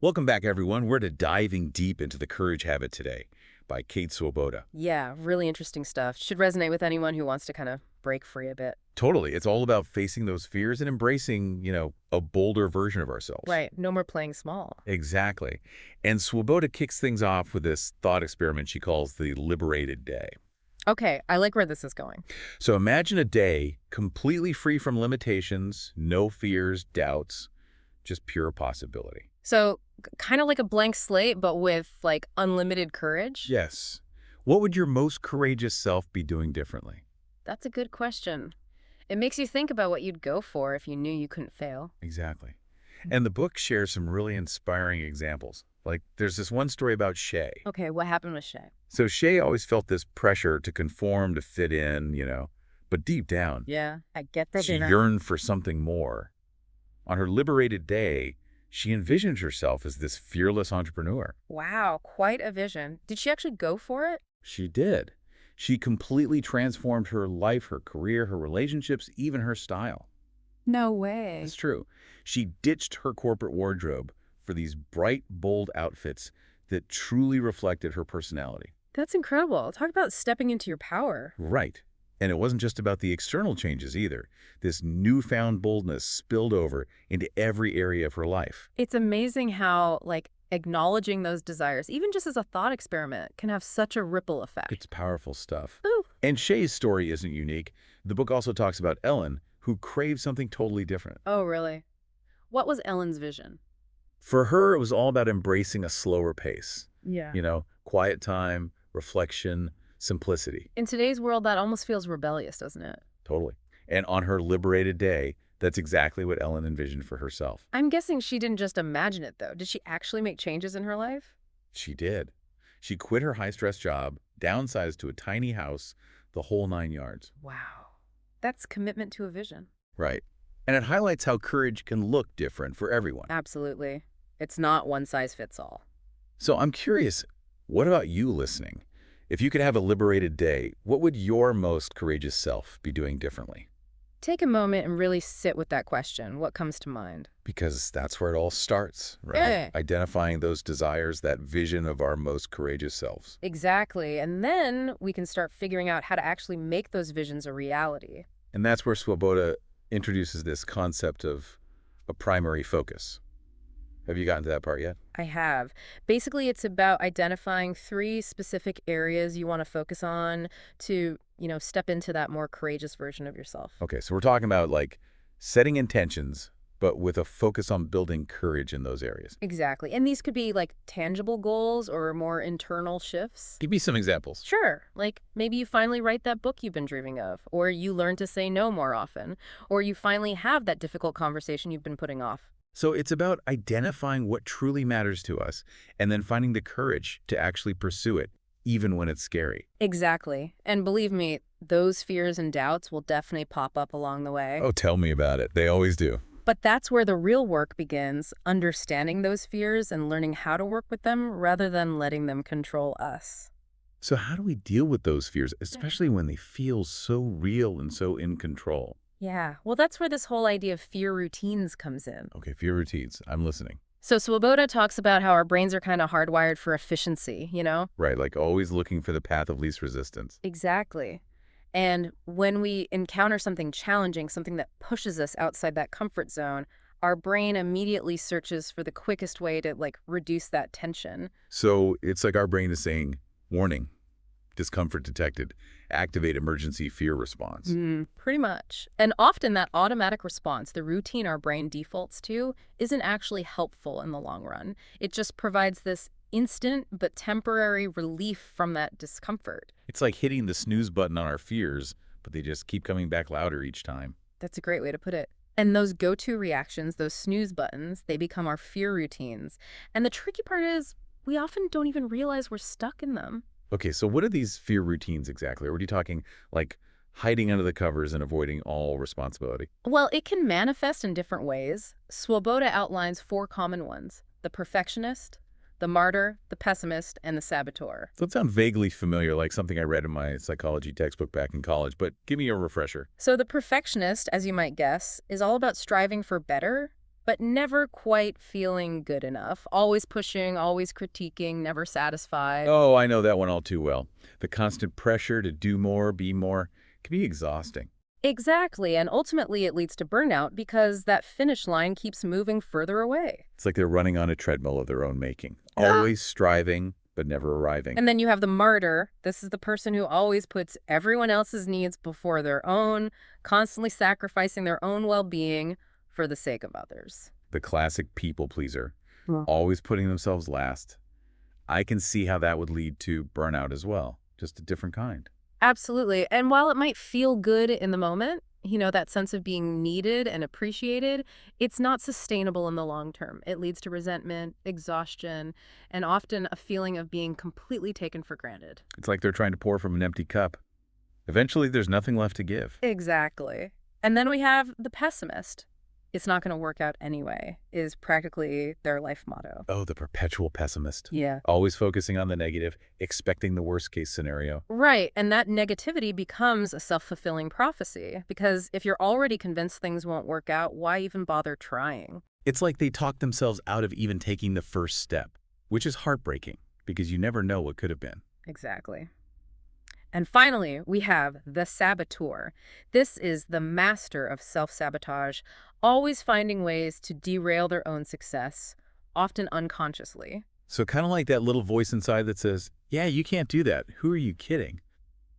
Welcome back, everyone. We're diving deep into the courage habit today by Kate Swoboda. Yeah, really interesting stuff. Should resonate with anyone who wants to kind of break free a bit. Totally. It's all about facing those fears and embracing, a bolder version of ourselves. Right. No more playing small. Exactly. And Swoboda kicks things off with this thought experiment she calls the liberated day. Okay, I like where this is going. So imagine a day completely free from limitations, no fears, doubts, just pure possibility. So, kind of like a blank slate, but with like unlimited courage? Yes. What would your most courageous self be doing differently? That's a good question. It makes you think about what you'd go for if you knew you couldn't fail. Exactly. And the book shares some really inspiring examples. Like, there's this one story about Shay. Okay, what happened with Shay? So Shay always felt this pressure to conform, to fit in, but deep down, Yeah, I get that. she yearned for something more. On her liberated day, she envisioned herself as this fearless entrepreneur. Wow, quite a vision. Did she actually go for it? She did. She completely transformed her life, her career, her relationships, even her style. No way. It's true. She ditched her corporate wardrobe for these bright, bold outfits that truly reflected her personality. That's incredible. Talk about stepping into your power. Right. And it wasn't just about the external changes either. This newfound boldness spilled over into every area of her life. It's amazing how, like, acknowledging those desires, even just as a thought experiment, can have such a ripple effect. It's powerful stuff. Ooh. And Shay's story isn't unique. The book also talks about Ellen, who craved something totally different. Oh, really? What was Ellen's vision? For her, it was all about embracing a slower pace. Yeah. Quiet time, reflection, simplicity. In today's world, that almost feels rebellious, doesn't it? Totally. And on her liberated day, that's exactly what Ellen envisioned for herself. I'm guessing she didn't just imagine it, though. Did she actually make changes in her life? She did. She quit her high-stress job, downsized to a tiny house, the whole 9 yards. Wow. That's commitment to a vision. Right. And it highlights how courage can look different for everyone. Absolutely. It's not one size fits all. So I'm curious, what about you listening? If you could have a liberated day, what would your most courageous self be doing differently? Take a moment and really sit with that question. What comes to mind? Because that's where it all starts, right? Yeah. Identifying those desires, that vision of our most courageous selves. Exactly. And then we can start figuring out how to actually make those visions a reality. And that's where Swoboda introduces this concept of a primary focus. Have you gotten to that part yet? I have. Basically, it's about identifying 3 specific areas you want to focus on to, step into that more courageous version of yourself. Okay, so we're talking about like setting intentions, but with a focus on building courage in those areas. Exactly. And these could be like tangible goals or more internal shifts. Give me some examples. Sure. Like maybe you finally write that book you've been dreaming of, or you learn to say no more often, or you finally have that difficult conversation you've been putting off. So it's about identifying what truly matters to us and then finding the courage to actually pursue it, even when it's scary. Exactly. And believe me, those fears and doubts will definitely pop up along the way. Oh, tell me about it. They always do. But that's where the real work begins, understanding those fears and learning how to work with them rather than letting them control us. So how do we deal with those fears, especially when they feel so real and so in control? Yeah, well, that's where this whole idea of fear routines comes in. Okay, fear routines. I'm listening. So Swoboda talks about how our brains are kind of hardwired for efficiency, Right, like always looking for the path of least resistance. Exactly. And when we encounter something challenging, something that pushes us outside that comfort zone, our brain immediately searches for the quickest way to, like, reduce that tension. So it's like our brain is saying, warning, discomfort detected, activate emergency fear response. Pretty much. And often that automatic response, the routine our brain defaults to, isn't actually helpful in the long run. It just provides this instant but temporary relief from that discomfort. It's like hitting the snooze button on our fears, but they just keep coming back louder each time. That's a great way to put it. And those go-to reactions, those snooze buttons, they become our fear routines. And the tricky part is we often don't even realize we're stuck in them. Okay, so what are these fear routines exactly? Or are you talking like hiding under the covers and avoiding all responsibility? Well, it can manifest in different ways. Swoboda outlines 4 common ones: the perfectionist, the martyr, the pessimist, and the saboteur. So it sounds vaguely familiar, like something I read in my psychology textbook back in college, but give me a refresher. So the perfectionist, as you might guess, is all about striving for better, but never quite feeling good enough. Always pushing, always critiquing, never satisfied. Oh, I know that one all too well. The constant pressure to do more, be more, can be exhausting. Exactly, and ultimately it leads to burnout because that finish line keeps moving further away. It's like they're running on a treadmill of their own making, always striving, but never arriving. And then you have the martyr. This is the person who always puts everyone else's needs before their own, constantly sacrificing their own well-being for the sake of others. The classic people pleaser, Yeah. always putting themselves last. I can see how that would lead to burnout as well, just a different kind. Absolutely. And while it might feel good in the moment, that sense of being needed and appreciated, it's not sustainable in the long term. It leads to resentment, exhaustion, and often a feeling of being completely taken for granted. It's like they're trying to pour from an empty cup. Eventually, there's nothing left to give. Exactly. And then we have the pessimist. It's not going to work out anyway, is practically their life motto. Oh, the perpetual pessimist. Yeah. Always focusing on the negative, expecting the worst case scenario. Right. And that negativity becomes a self-fulfilling prophecy because if you're already convinced things won't work out, why even bother trying? It's like they talk themselves out of even taking the first step, which is heartbreaking because you never know what could have been. Exactly. And finally, we have the saboteur. This is the master of self-sabotage, always finding ways to derail their own success, often unconsciously. So kind of like that little voice inside that says, yeah, you can't do that. Who are you kidding?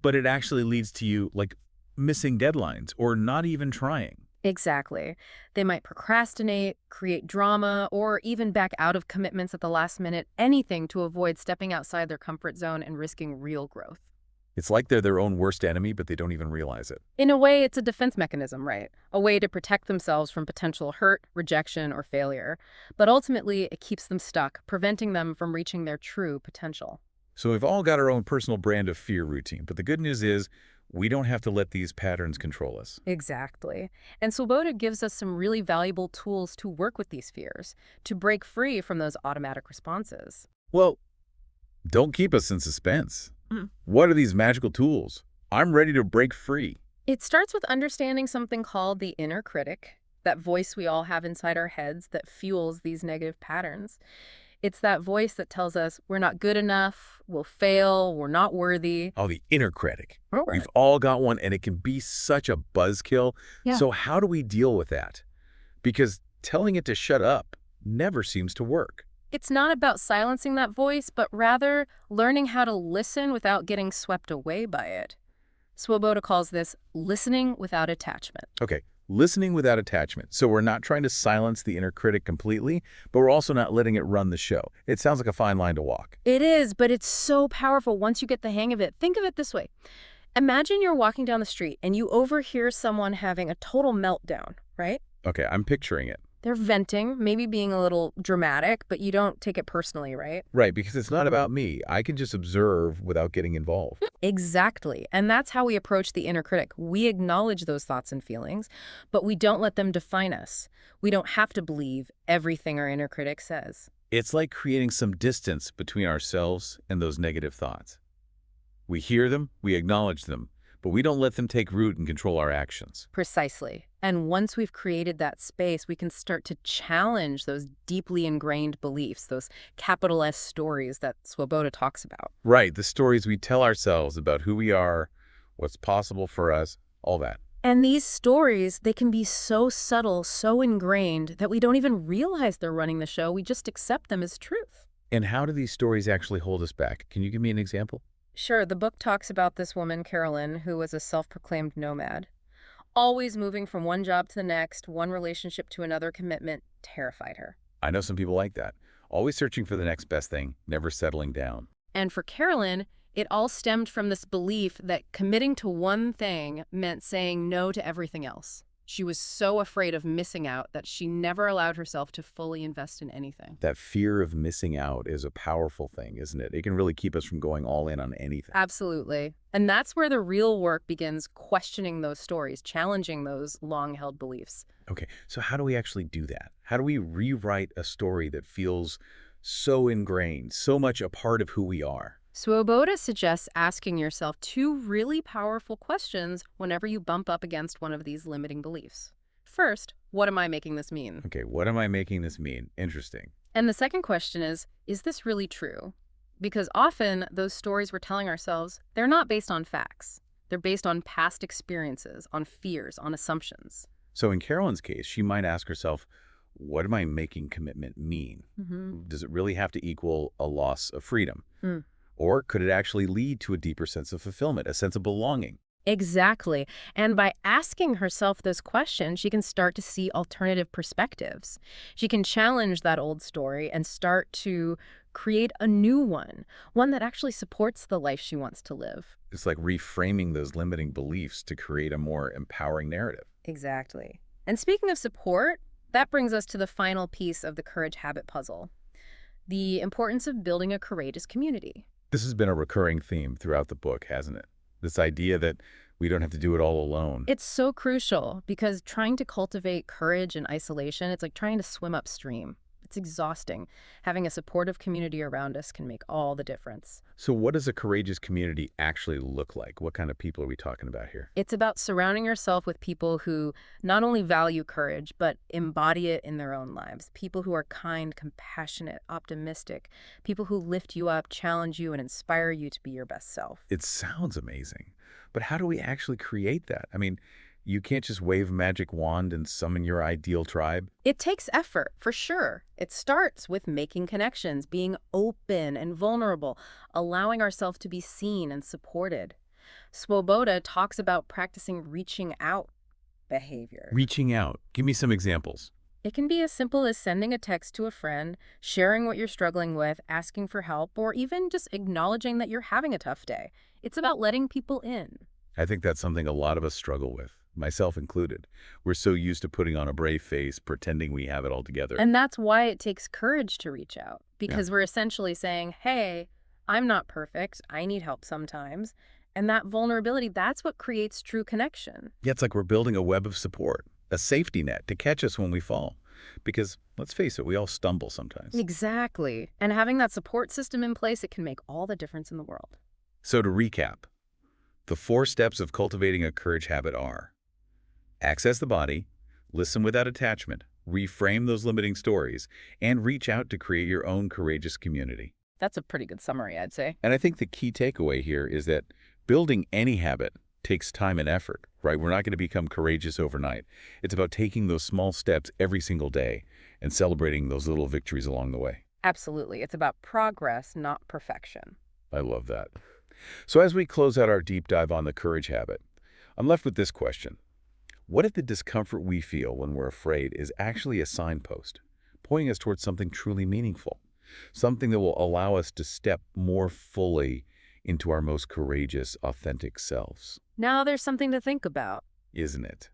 But it actually leads to you like missing deadlines or not even trying. Exactly. They might procrastinate, create drama, or even back out of commitments at the last minute, anything to avoid stepping outside their comfort zone and risking real growth. It's like they're their own worst enemy, but they don't even realize it. In a way, it's a defense mechanism, right? A way to protect themselves from potential hurt, rejection, or failure. But ultimately, it keeps them stuck, preventing them from reaching their true potential. So we've all got our own personal brand of fear routine, but the good news is we don't have to let these patterns control us. Exactly. And Swoboda gives us some really valuable tools to work with these fears, to break free from those automatic responses. Well, don't keep us in suspense. Mhm. What are these magical tools? I'm ready to break free. It starts with understanding something called the inner critic, that voice we all have inside our heads that fuels these negative patterns. It's that voice that tells us we're not good enough, we'll fail, we're not worthy. Oh, the inner critic. Right. We've all got one, and it can be such a buzzkill. Yeah. So how do we deal with that? Because telling it to shut up never seems to work. It's not about silencing that voice, but rather learning how to listen without getting swept away by it. Swoboda calls this listening without attachment. Okay, listening without attachment. So we're not trying to silence the inner critic completely, but we're also not letting it run the show. It sounds like a fine line to walk. It is, but it's so powerful once you get the hang of it. Think of it this way. Imagine you're walking down the street and you overhear someone having a total meltdown, right? Okay, I'm picturing it. They're venting, maybe being a little dramatic, but you don't take it personally, right? Right, because it's not about me. I can just observe without getting involved. Exactly. And that's how we approach the inner critic. We acknowledge those thoughts and feelings, but we don't let them define us. We don't have to believe everything our inner critic says. It's like creating some distance between ourselves and those negative thoughts. We hear them, we acknowledge them, but we don't let them take root and control our actions. Precisely. And once we've created that space, we can start to challenge those deeply ingrained beliefs, those capital S stories that Swoboda talks about. Right, the stories we tell ourselves about who we are, what's possible for us, all that. And these stories, they can be so subtle, so ingrained, that we don't even realize they're running the show. We just accept them as truth. And how do these stories actually hold us back? Can you give me an example? Sure, the book talks about this woman, Carolyn, who was a self-proclaimed nomad. Always moving from one job to the next, one relationship to another commitment, terrified her. I know some people like that. Always searching for the next best thing, never settling down. And for Carolyn, it all stemmed from this belief that committing to one thing meant saying no to everything else. She was so afraid of missing out that she never allowed herself to fully invest in anything. That fear of missing out is a powerful thing, isn't it? It can really keep us from going all in on anything. Absolutely. And that's where the real work begins, questioning those stories, challenging those long-held beliefs. Okay, so how do we actually do that? How do we rewrite a story that feels so ingrained, so much a part of who we are? Swoboda suggests asking yourself two really powerful questions whenever you bump up against one of these limiting beliefs. First, What am I making this mean? Okay, what am I making this mean? Interesting. And the second question is this really true? Because often those stories we're telling ourselves, they're not based on facts. They're based on past experiences, on fears, on assumptions. So in Carolyn's case, she might ask herself, what am I making commitment mean? Mm-hmm. Does it really have to equal a loss of freedom? Or could it actually lead to a deeper sense of fulfillment, a sense of belonging? Exactly. And by asking herself those questions, she can start to see alternative perspectives. She can challenge that old story and start to create a new one that actually supports the life she wants to live. It's like reframing those limiting beliefs to create a more empowering narrative. Exactly. And speaking of support, that brings us to the final piece of the courage habit puzzle, the importance of building a courageous community. This has been a recurring theme throughout the book, hasn't it? This idea that we don't have to do it all alone. It's so crucial because trying to cultivate courage in isolation, it's like trying to swim upstream. It's exhausting. Having a supportive community around us can make all the difference. So what does a courageous community actually look like? What kind of people are we talking about here? It's about surrounding yourself with people who not only value courage, but embody it in their own lives. People who are kind, compassionate, optimistic. People who lift you up, challenge you, and inspire you to be your best self. It sounds amazing, but how do we actually create that? I mean, you can't just wave a magic wand and summon your ideal tribe. It takes effort, for sure. It starts with making connections, being open and vulnerable, allowing ourselves to be seen and supported. Swoboda talks about practicing reaching out behavior. Reaching out. Give me some examples. It can be as simple as sending a text to a friend, sharing what you're struggling with, asking for help, or even just acknowledging that you're having a tough day. It's about letting people in. I think that's something a lot of us struggle with, myself included. We're so used to putting on a brave face, pretending we have it all together. And that's why it takes courage to reach out, because we're essentially saying, hey, I'm not perfect. I need help sometimes. And that vulnerability, that's what creates true connection. Yeah, it's like we're building a web of support, a safety net to catch us when we fall. Because, let's face it, we all stumble sometimes. Exactly. And having that support system in place, it can make all the difference in the world. So to recap, the 4 steps of cultivating a courage habit are: access the body, listen without attachment, reframe those limiting stories, and reach out to create your own courageous community. That's a pretty good summary, I'd say. And I think the key takeaway here is that building any habit takes time and effort, right? We're not going to become courageous overnight. It's about taking those small steps every single day and celebrating those little victories along the way. Absolutely. It's about progress, not perfection. I love that. So as we close out our deep dive on the courage habit, I'm left with this question. What if the discomfort we feel when we're afraid is actually a signpost, pointing us towards something truly meaningful, something that will allow us to step more fully into our most courageous, authentic selves? Now there's something to think about. Isn't it?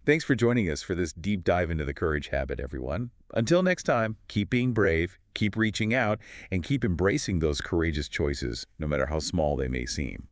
Thanks for joining us for this deep dive into the courage habit, everyone. Until next time, keep being brave, keep reaching out, and keep embracing those courageous choices, no matter how small they may seem.